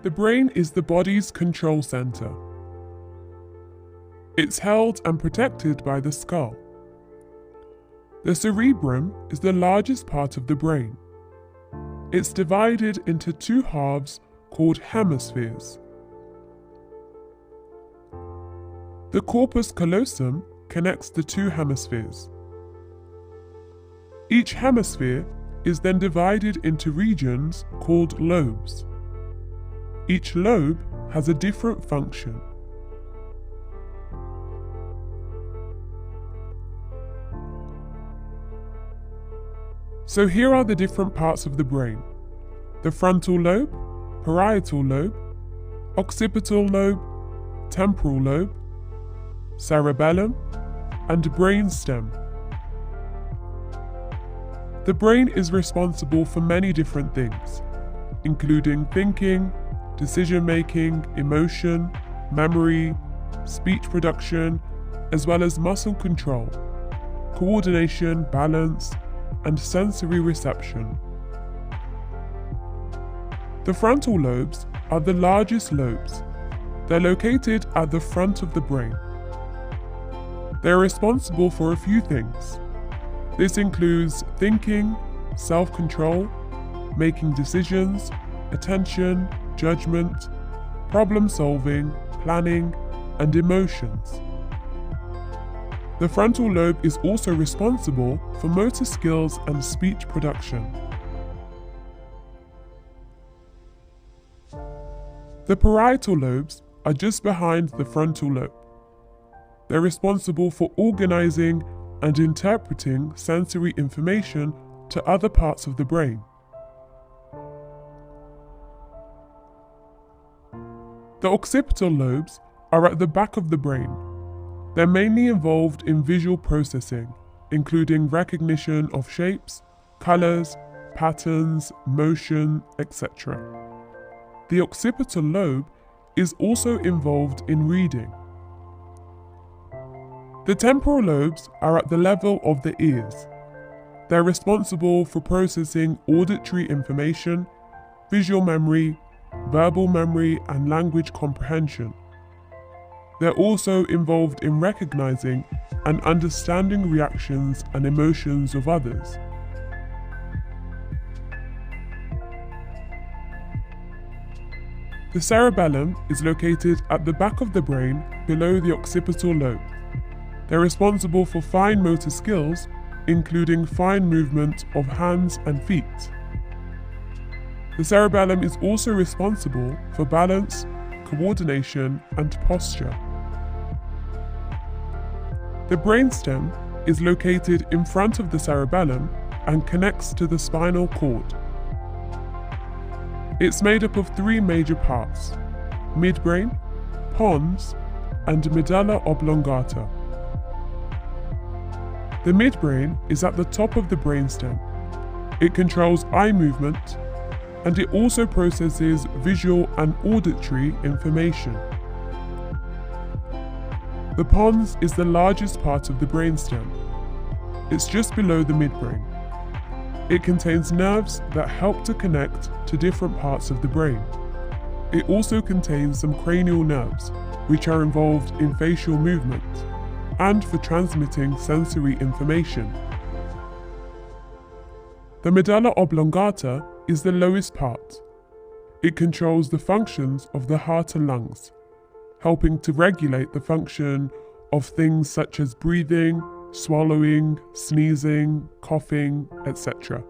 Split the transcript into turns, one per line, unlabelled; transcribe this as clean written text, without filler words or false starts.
The brain is the body's control center. It's held and protected by the skull. The cerebrum is the largest part of the brain. It's divided into two halves called hemispheres. The corpus callosum connects the two hemispheres. Each hemisphere is then divided into regions called lobes. Each lobe has a different function. So here are the different parts of the brain: the frontal lobe, parietal lobe, occipital lobe, temporal lobe, cerebellum, and brainstem. The brain is responsible for many different things, including thinking, decision-making, emotion, memory, speech production, as well as muscle control, coordination, balance, and sensory reception. The frontal lobes are the largest lobes. They're located at the front of the brain. They're responsible for a few things. This includes thinking, self-control, making decisions, attention, judgment, problem-solving, planning, and emotions. The frontal lobe is also responsible for motor skills and speech production. The parietal lobes are just behind the frontal lobe. They're responsible for organizing and interpreting sensory information to other parts of the brain. The occipital lobes are at the back of the brain. They're mainly involved in visual processing, including recognition of shapes, colors, patterns, motion, etc. The occipital lobe is also involved in reading. The temporal lobes are at the level of the ears. They're responsible for processing auditory information, visual memory, verbal memory, and language comprehension. They're also involved in recognizing and understanding reactions and emotions of others. The cerebellum is located at the back of the brain below the occipital lobe. They're responsible for fine motor skills, including fine movement of hands and feet. The cerebellum is also responsible for balance, coordination, and posture. The brainstem is located in front of the cerebellum and connects to the spinal cord. It's made up of three major parts: midbrain, pons, and medulla oblongata. The midbrain is at the top of the brainstem. It controls eye movement, and it also processes visual and auditory information. The pons is the largest part of the brainstem. It's just below the midbrain. It contains nerves that help to connect to different parts of the brain. It also contains some cranial nerves, which are involved in facial movement and for transmitting sensory information. The medulla oblongata is the lowest part. It controls the functions of the heart and lungs, helping to regulate the function of things such as breathing, swallowing, sneezing, coughing, etc.